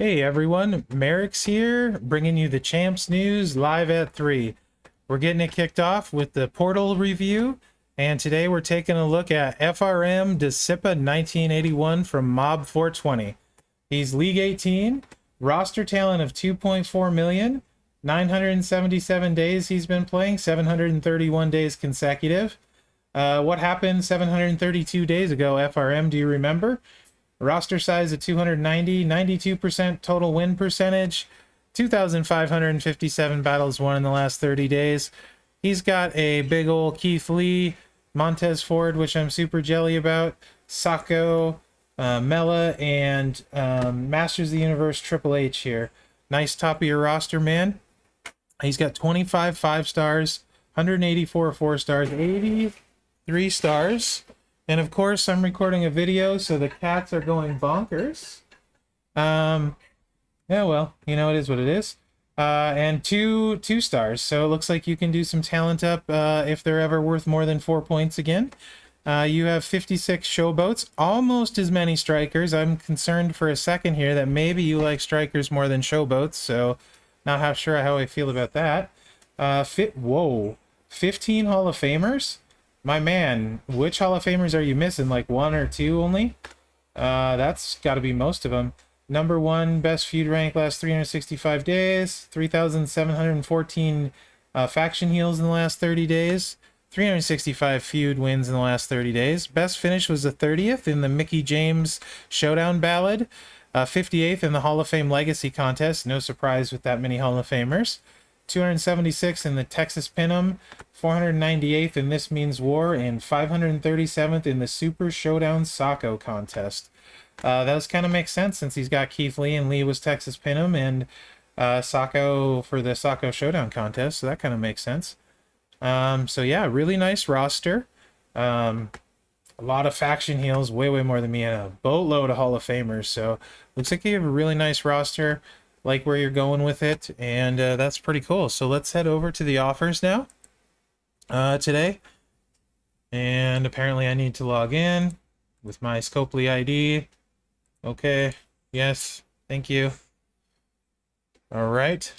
Hey everyone, Mherex here, bringing you the Champs news live at 3. We're getting it kicked off with the Portal review, and today we're taking a look at FRM Desipa 1981 from Mob 420. He's League 18, roster talent of 2.4 million, 977 days he's been playing, 731 days consecutive. What happened 732 days ago, FRM, do you remember? Roster size of 290, 92% total win percentage, 2,557 battles won in the last 30 days. He's got a big old Keith Lee, Montez Ford, which I'm super jelly about, Sako, Mela, and Masters of the Universe Triple H here. Nice top of your roster, man. He's got 25 5 stars, 184 4 stars, 83 stars. And of course, I'm recording a video, so the cats are going bonkers. Yeah, well, you know, it is what it is. And two stars, so it looks like you can do some talent up if they're ever worth more than 4 points again. You have 56 showboats, almost as many strikers. I'm concerned for a second here that maybe you like strikers more than showboats, so not sure how I feel about that. Whoa, 15 Hall of Famers? My man, which Hall of Famers are you missing? Like 1 or 2 only? That's got to be most of them. Number 1 best feud rank last 365 days. 3,714 faction heals in the last 30 days. 365 feud wins in the last 30 days. Best finish was the 30th in the Mickey James Showdown Ballad. 58th in the Hall of Fame Legacy Contest. No surprise with that many Hall of Famers. 276 in the Texas Pinn'em, 498th in This Means War, and 537th in the Super Showdown Sako contest. Those kind of makes sense since he's got Keith Lee, and Lee was Texas Pinn'em, and Sako for the Sako Showdown contest, so that kind of makes sense. So yeah, really nice roster. A lot of faction heals, way more than me, and a boatload of Hall of Famers, so looks like you have a really nice roster. Like where you're going with it, and that's pretty cool. So let's head over to the offers now today, and apparently I need to log in with my Scopely ID. Okay, yes, thank you. All right.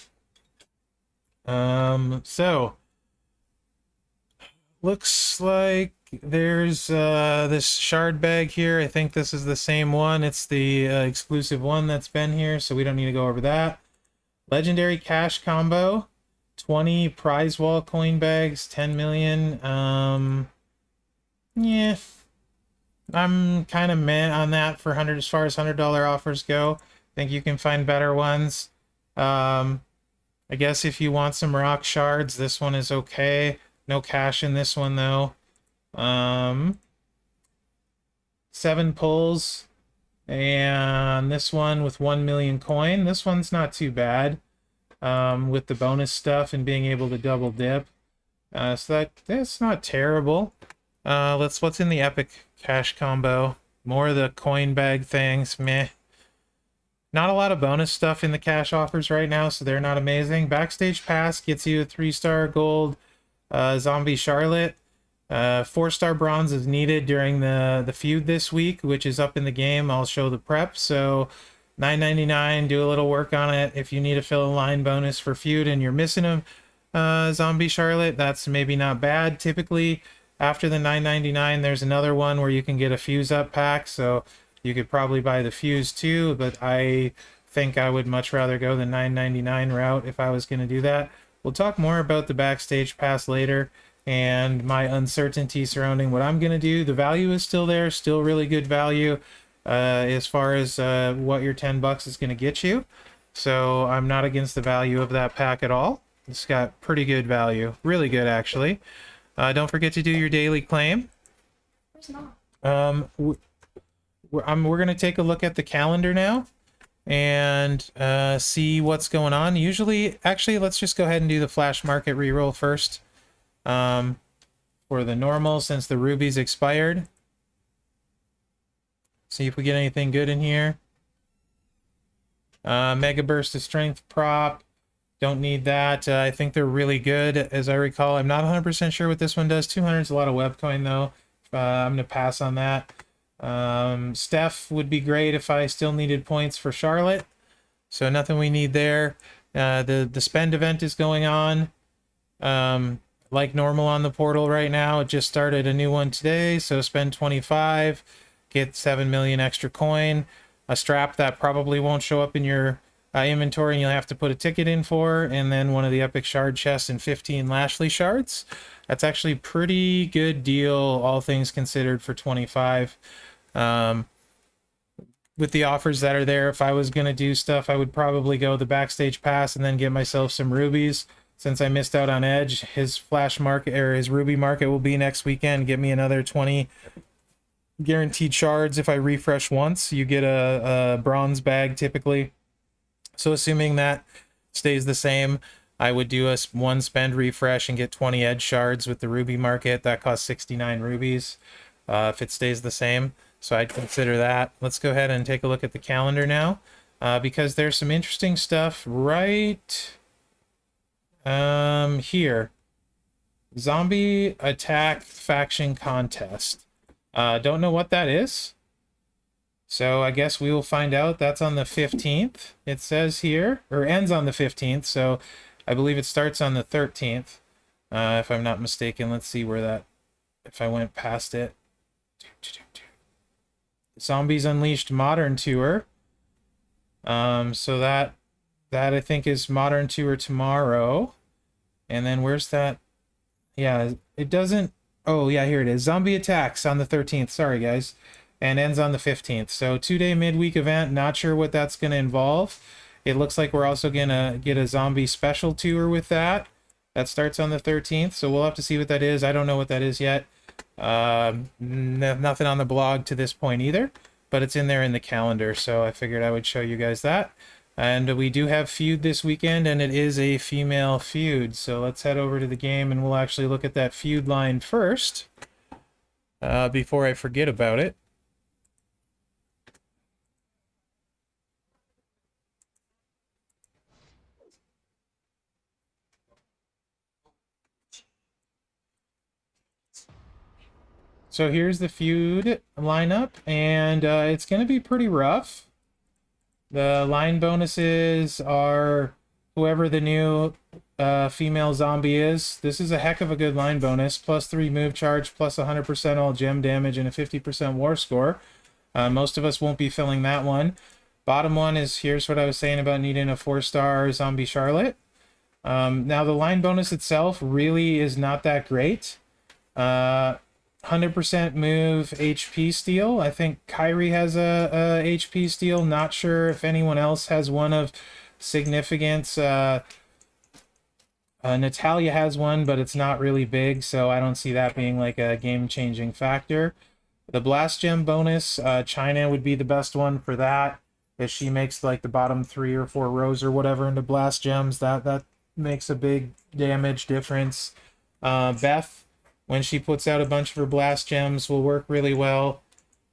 So looks like there's this shard bag here. I think this is the same one. It's the exclusive one that's been here, so we don't need to go over that. Legendary cash combo, 20 prize wall coin bags, 10 million. Yeah, I'm kind of meh on that for 100 as far as $100 offers go. Think you can find better ones. I guess if you want some rock shards, this one is okay. No cash in this one though. 7 pulls, and this one with 1 million coin. This one's not too bad with the bonus stuff and being able to double dip. So that's not terrible. What's in the epic cash combo? More of the coin bag things. Meh. Not a lot of bonus stuff in the cash offers right now, so they're not amazing. Backstage pass gets you a 3-star gold zombie Charlotte. 4-star bronze is needed during the feud this week, which is up in the game. I'll show the prep. So $9.99, do a little work on it. If you need to fill a line bonus for feud and you're missing a zombie Charlotte, that's maybe not bad. Typically after the $9.99, there's another one where you can get a fuse up pack, so you could probably buy the fuse too, but I think I would much rather go the $9.99 route if I was going to do that. We'll talk more about the backstage pass later and my uncertainty surrounding what I'm going to do. The value is still there, still really good value as far as what your $10 is going to get you. So I'm not against the value of that pack at all. It's got pretty good value, really good actually. Don't forget to do your daily claim. There's not. We're going to take a look at the calendar now and see what's going on. Usually, actually, let's just go ahead and do the flash market reroll first. For the normal, since the rubies expired. See if we get anything good in here. Mega burst of strength prop, don't need that. I think they're really good as I recall. I'm not 100% sure what this one does. 200 is a lot of web coin though. I'm gonna pass on that. Steph would be great if I still needed points for Charlotte. So nothing we need there. The spend event is going on. Like normal on the portal right now. It just started a new one today, so spend 25, get 7 million extra coin, a strap that probably won't show up in your inventory and you'll have to put a ticket in for, and then one of the epic shard chests and 15 Lashley shards. That's actually pretty good deal, all things considered, for 25. With the offers that are there, if I was going to do stuff, I would probably go the Backstage pass and then get myself some rubies. Since I missed out on Edge, his flash market or his ruby market will be next weekend. Get me another 20 guaranteed shards. If I refresh once, you get a bronze bag typically. So assuming that stays the same, I would do a one spend refresh and get 20 Edge shards with the ruby market. That costs 69 rubies if it stays the same. So I'd consider that. Let's go ahead and take a look at the calendar now, because there's some interesting stuff right here. Zombie attack faction contest. Don't know what that is. So I guess we will find out. That's on the 15th. It says here, or ends on the 15th. So I believe it starts on the 13th. If I'm not mistaken. Let's see where that, if I went past it. Zombies Unleashed Modern Tour. So that I think is Modern Tour tomorrow. And then where's that? Yeah, it doesn't. Oh, yeah, here it is. Zombie Attacks on the 13th. Sorry, guys. And ends on the 15th. So 2-day midweek event. Not sure what that's going to involve. It looks like we're also going to get a zombie special tour with that. That starts on the 13th. So we'll have to see what that is. I don't know what that is yet. Nothing on the blog to this point either, but it's in there in the calendar, so I figured I would show you guys that. And we do have Feud this weekend, and it is a female feud, so let's head over to the game and we'll actually look at that feud line first, before I forget about it. So here's the feud lineup, and it's going to be pretty rough. The line bonuses are whoever the new female zombie is. This is a heck of a good line bonus. +3 move charge, plus 100% all gem damage, and a 50% war score. Most of us won't be filling that one. Bottom one is, here's what I was saying about needing a 4-star zombie Charlotte. Now the line bonus itself really is not that great. 100% move HP steal. I think Kyrie has a HP steal. Not sure if anyone else has one of significance. Natalia has one, but it's not really big, so I don't see that being like a game-changing factor. The Blast Gem bonus, China would be the best one for that. If she makes like the bottom 3 or 4 rows or whatever into Blast Gems, that makes a big damage difference. Beth, when she puts out a bunch of her Blast Gems, will work really well.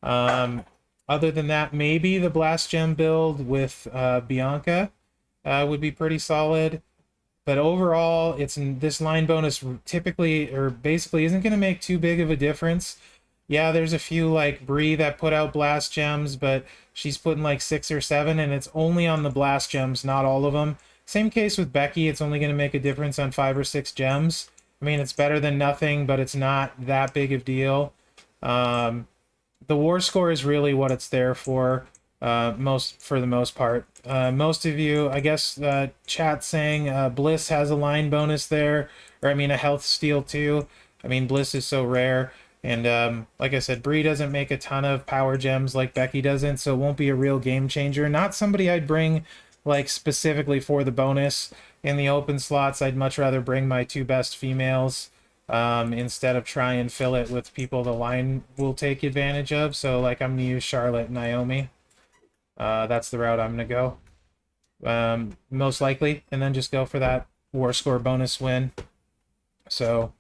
Other than that, maybe the Blast Gem build with Bianca would be pretty solid. But overall, this line bonus typically, or basically, isn't going to make too big of a difference. Yeah, there's a few like Bree that put out Blast Gems, but she's putting like 6 or 7, and it's only on the Blast Gems, not all of them. Same case with Becky, it's only going to make a difference on 5 or 6 gems. I mean, it's better than nothing, but it's not that big of a deal. The war score is really what it's there for, for the most part. Most of you, I guess, chat saying Bliss has a line bonus there, or I mean a health steal too. I mean, Bliss is so rare, and like I said, Bree doesn't make a ton of power gems like Becky doesn't, so it won't be a real game changer. Not somebody I'd bring like specifically for the bonus. In the open slots, I'd much rather bring my 2 best females instead of try and fill it with people the line will take advantage of. So like I'm going to use Charlotte and Naomi. That's the route I'm going to go. Most likely. And then just go for that war score bonus win. So,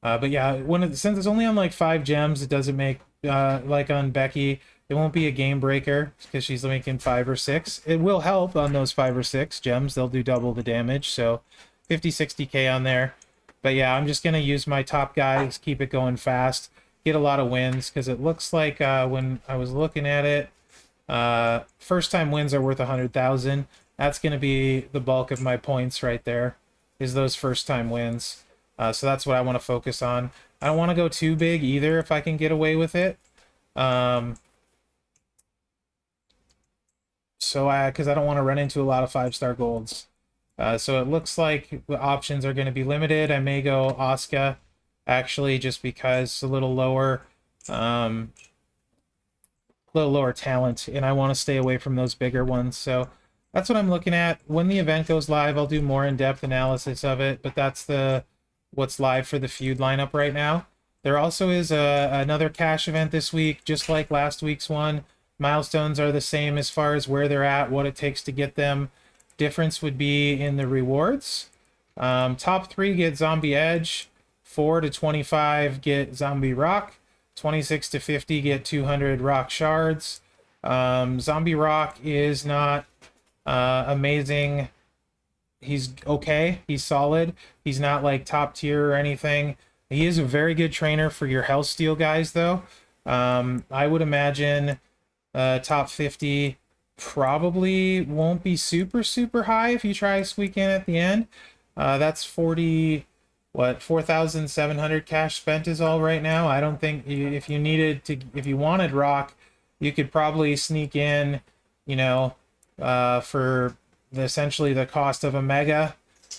but yeah, since it's only on like 5 gems, it doesn't make, like on Becky, it won't be a game breaker because she's making 5 or 6. It will help on those 5 or 6 gems. They'll do double the damage. So 50, 60k on there. But yeah, I'm just going to use my top guys, keep it going fast, get a lot of wins, because it looks like when I was looking at it, first time wins are worth 100,000. That's going to be the bulk of my points right there, is those first time wins. So that's what I want to focus on. I don't want to go too big either if I can get away with it. Because I don't want to run into a lot of 5-star golds. So it looks like the options are going to be limited. I may go Asuka, actually, just because it's a little lower talent, and I want to stay away from those bigger ones. So that's what I'm looking at. When the event goes live, I'll do more in-depth analysis of it, but that's what's live for the Feud lineup right now. There also is another cash event this week, just like last week's one. Milestones are the same as far as where they're at, what it takes to get them. Difference would be in the rewards. Top 3 get Zombie Edge, 4 to 25 get Zombie Rock, 26 to 50 get 200 Rock Shards. Zombie Rock is not amazing. He's okay. He's solid. He's not like top tier or anything. He is a very good trainer for your health steal guys, though. I would imagine top 50 probably won't be super high if you try to squeak in at the end. That's 4,700 cash spent is all right now. I don't think if you wanted Rock, you could probably sneak in, for essentially the cost of a Mega.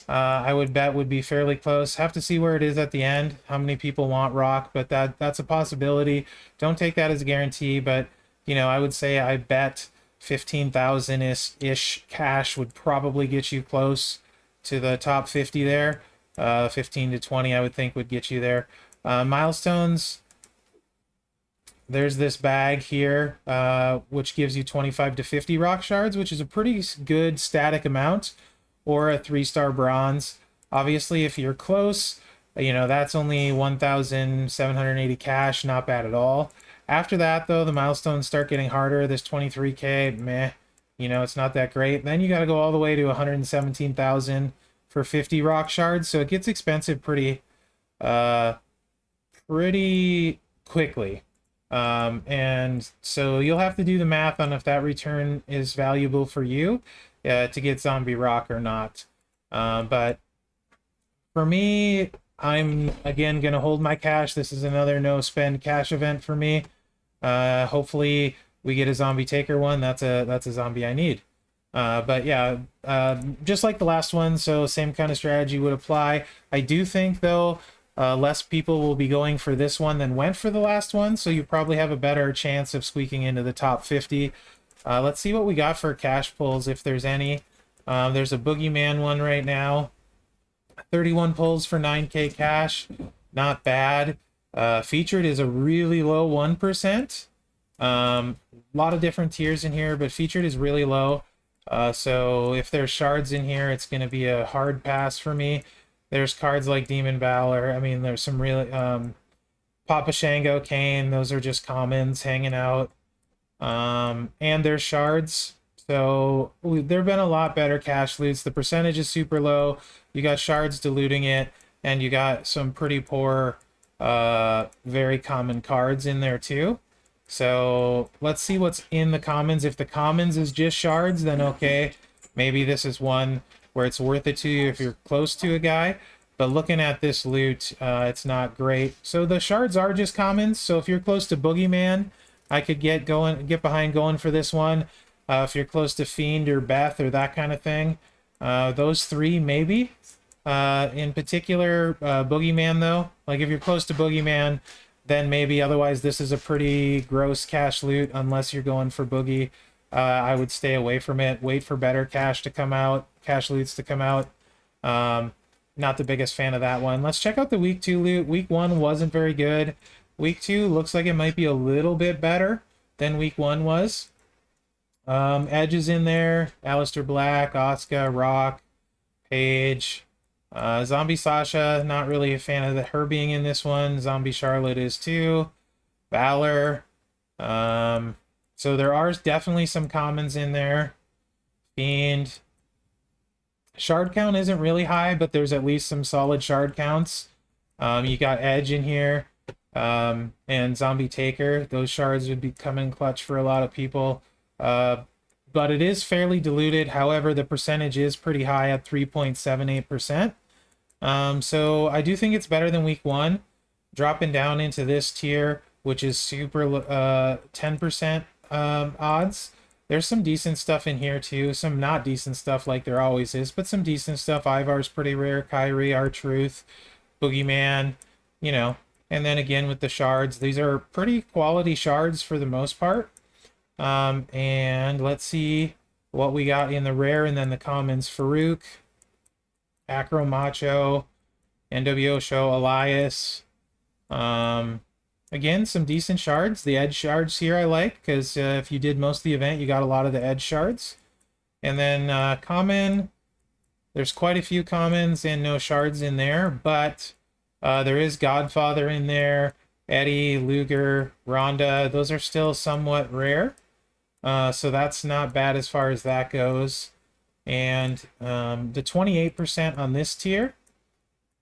I would bet would be fairly close. Have to see where it is at the end, how many people want Rock, but that's a possibility. Don't take that as a guarantee, but I would say I bet 15,000-ish cash would probably get you close to the top 50 there. 15 to 20 I would think would get you there. Milestones, there's this bag here, which gives you 25 to 50 rock shards, which is a pretty good static amount, or a 3-star bronze. Obviously, if you're close, that's only 1,780 cash, not bad at all. After that, though, the milestones start getting harder. This 23k, meh, it's not that great. Then you got to go all the way to 117,000 for 50 rock shards, so it gets expensive pretty quickly. And so you'll have to do the math on if that return is valuable for you to get Zombie Rock or not. But for me, I'm again gonna hold my cash. This is another no spend cash event for me. Hopefully we get a Zombie Taker one. That's a zombie I need. But yeah, just like the last one, so same kind of strategy would apply. I do think, though, less people will be going for this one than went for the last one, so you probably have a better chance of squeaking into the top 50. Let's see what we got for cash pulls, if there's any. There's a Boogeyman one right now. 31 pulls for 9k cash. Not bad. Featured is a really low 1%. A lot of different tiers in here, but featured is really low. So if there's shards in here, it's going to be a hard pass for me. There's cards like Demon Valor. I mean, there's some really... Papa Shango, Kane, those are just commons hanging out. And there's shards. So there have been a lot better cash loots. The percentage is super low. You got shards diluting it, and you got some pretty poor, very common cards in there too. So let's see what's in the commons. If the commons is just shards, then okay, maybe this is one where it's worth it to you if you're close to a guy. But looking at this loot, it's not great. So the shards are just commons. So if you're close to Boogeyman, I could get behind going for this one. If you're close to Fiend or Beth or that kind of thing, those three maybe. In particular, Boogeyman though, like if you're close to Boogeyman, then maybe. Otherwise, this is a pretty gross cash loot unless you're going for Boogie. I would stay away from it. Wait for better cash to come out, cash loots to come out. Not the biggest fan of that one. Let's check out the week 2 loot. Week 1 wasn't very good. Week 2 looks like it might be a little bit better than week 1 was. Edge is in there. Aleister Black, Asuka, Rock, Paige. Zombie Sasha, not really a fan of her being in this one. Zombie Charlotte is too. Valor. So there are definitely some commons in there. Fiend. Shard count isn't really high, but there's at least some solid shard counts. You got Edge in here, and Zombie Taker. Those shards would be coming clutch for a lot of people. but it is fairly diluted. However, the percentage is pretty high at 3.78%. So I do think it's better than week one. Dropping down into this tier, which is super 10% odds. There's some decent stuff in here too. Some not decent stuff like there always is, but some decent stuff. Ivar's pretty rare. Kyrie, R-Truth, Boogeyman, you know. And then again with the shards, these are pretty quality shards for the most part. And let's see what we got in the rare and then the commons. Farouk, Acro Macho, NWO Show, Elias. Again, some decent shards. The edge shards here I like, because if you did most of the event, you got a lot of the edge shards. And then common, there's quite a few commons and no shards in there, but there is Godfather in there, Eddie, Luger, Ronda. Those are still somewhat rare. So that's not bad as far as that goes. And the 28% on this tier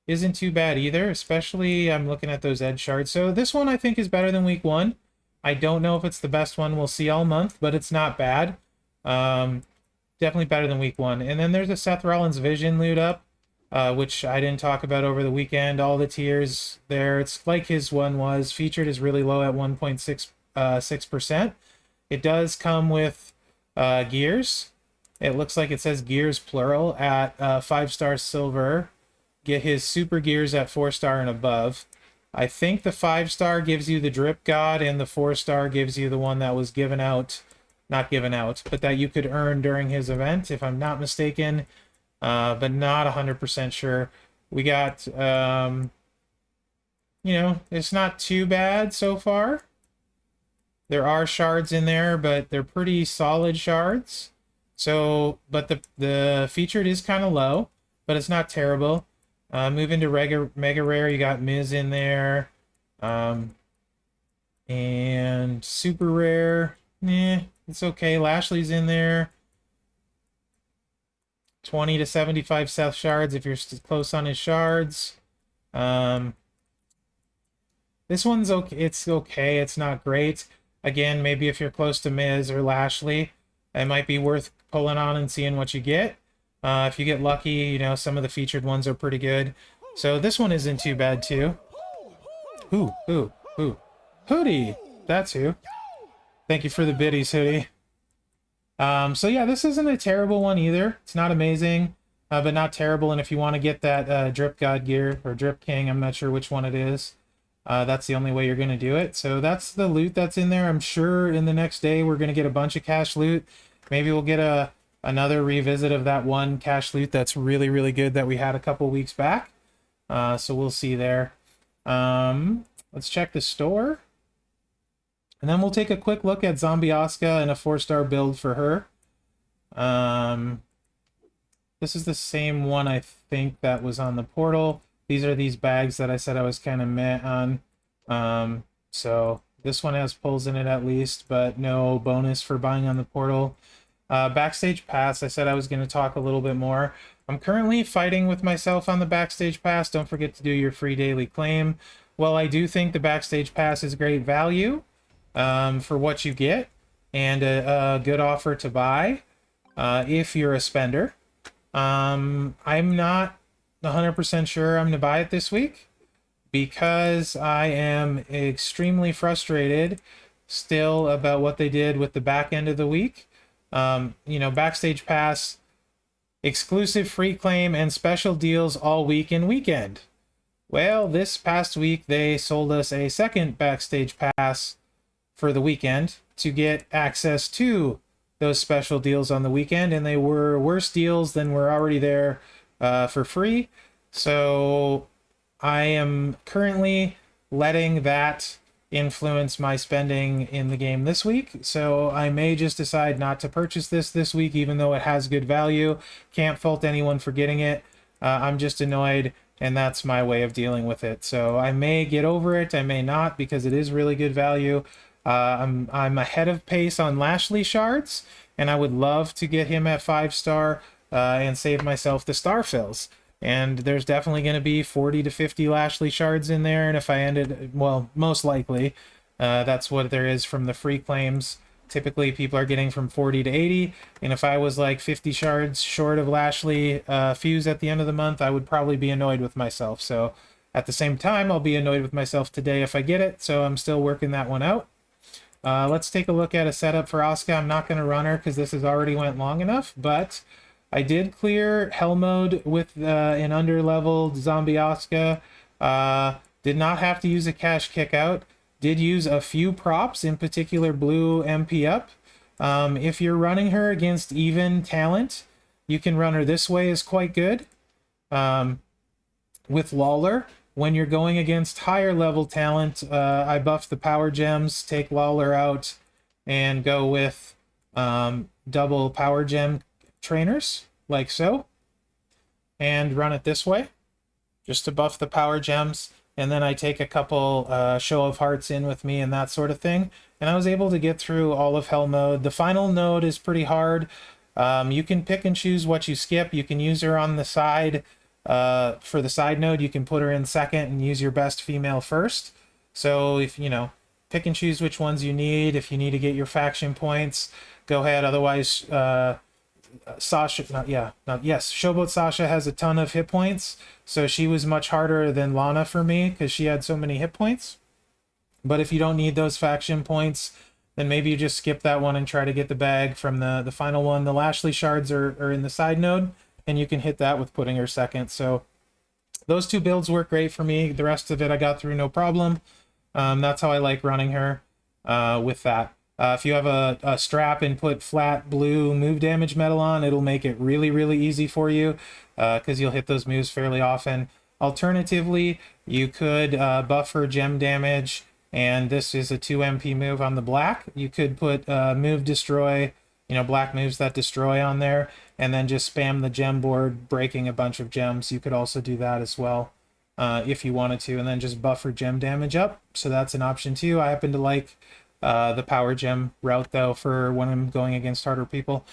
isn't too bad either, especially I'm looking at those edge shards. So this one I think is better than week one. I don't know if it's the best one. We'll see all month, but it's not bad. Definitely better than week one. And then there's a Seth Rollins Vision loot up, which I didn't talk about over the weekend. All the tiers there, it's like his one was. Featured is really low at 1.6%. It does come with gears. It looks like it says gears plural at 5-star silver. Get his super gears at 4-star and above. I think the 5-star gives you the drip god and the 4-star gives you the one that was given out, not given out, but that you could earn during his event, if I'm not mistaken, but not 100% sure. We got, you know, it's not too bad so far. There are shards in there, but they're pretty solid shards. So, but the featured is kind of low, but it's not terrible. Move into Mega Rare, you got Miz in there. And Super Rare, it's okay. Lashley's in there. 20 to 75 Seth shards if you're close on his shards. This one's okay. It's okay. It's not great. Again, maybe if you're close to Miz or Lashley, it might be worth pulling on and seeing what you get. If you get lucky, you know, some of the featured ones are pretty good. So this one isn't too bad too. Who? Hootie! That's who. Thank you for the biddies, Hootie. So yeah, this isn't a terrible one either. It's not amazing, but not terrible. And if you want to get that Drip God gear, or Drip King, I'm not sure which one it is, that's the only way you're going to do it. So that's the loot that's in there. I'm sure in the next day we're going to get a bunch of cash loot. Maybe we'll get another revisit of that one cash loot that's really, really good that we had a couple weeks back. So we'll see there. Let's check the store. And then we'll take a quick look at Zombie Asuka and a 4-star build for her. This is the same one I think that was on the portal. These are these bags that I said I was kind of meh on. So this one has pulls in it at least, but no bonus for buying on the portal. Backstage Pass, I said I was going to talk a little bit more. I'm currently fighting with myself on the Backstage Pass. Don't forget to do your free daily claim. Well, I do think the Backstage Pass is great value for what you get, and a good offer to buy if you're a spender. I'm not 100% sure I'm going to buy it this week because I am extremely frustrated still about what they did with the back end of the week. You know, Backstage Pass, exclusive free claim and special deals all week and weekend. Well, this past week they sold us a second Backstage Pass for the weekend to get access to those special deals on the weekend, and they were worse deals than were already there for free. So I am currently letting that influence my spending in the game this week, so I may just decide not to purchase this week, even though it has good value. Can't fault anyone for getting it. I'm just annoyed, and that's my way of dealing with it. So I may get over it, I may not, because it is really good value. I'm ahead of pace on Lashley shards, and I would love to get him at 5-star and save myself the star fills. And there's definitely going to be 40 to 50 Lashley shards in there. And if I ended, well, most likely, that's what there is from the free claims. Typically people are getting from 40 to 80, and if I was like 50 shards short of Lashley Fuse at the end of the month, I would probably be annoyed with myself. So at the same time, I'll be annoyed with myself today if I get it, so I'm still working that one out. Let's take a look at a setup for Asuka. I'm not going to run her because this has already went long enough, but I did clear Hell Mode with an under-leveled Zombie Asuka. Did not have to use a cash kick out. Did use a few props, in particular blue MP up. If you're running her against even talent, you can run her this way is quite good. With Lawler, when you're going against higher level talent, I buff the power gems, take Lawler out, and go with double power gem trainers, like so. And run it this way, just to buff the power gems. And then I take a couple show of hearts in with me and that sort of thing. And I was able to get through all of Hell Mode. The final node is pretty hard. You can pick and choose what you skip. You can use her on the side. For the side node, you can put her in second and use your best female first. So if, you know, pick and choose which ones you need. If you need to get your faction points, go ahead. Otherwise, Showboat Sasha has a ton of hit points, so she was much harder than Lana for me because she had so many hit points. But if you don't need those faction points, then maybe you just skip that one and try to get the bag from the final one. The Lashley shards are in the side node, and you can hit that with putting her second. So those two builds work great for me. The rest of it I got through no problem. That's how I like running her with that. If you have a strap and put flat blue move damage metal on, it'll make it really, really easy for you because you'll hit those moves fairly often. Alternatively, you could buff her gem damage, and this is a 2 MP move on the black. You could put move destroy, you know, black moves that destroy on there, and then just spam the gem board, breaking a bunch of gems. You could also do that as well if you wanted to, and then just buff her gem damage up. So that's an option too. I happen to like the power gem route though for when I'm going against harder people.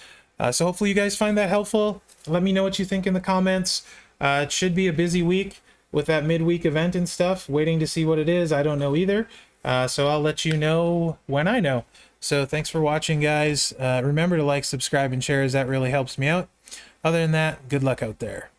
So hopefully you guys find that helpful. Let me know what you think in the comments. It should be a busy week with that midweek event and stuff. Waiting to see what it is. I don't know either. So I'll let you know when I know. So thanks for watching, guys. Remember to like, subscribe, and share, as that really helps me out. Other than that, good luck out there.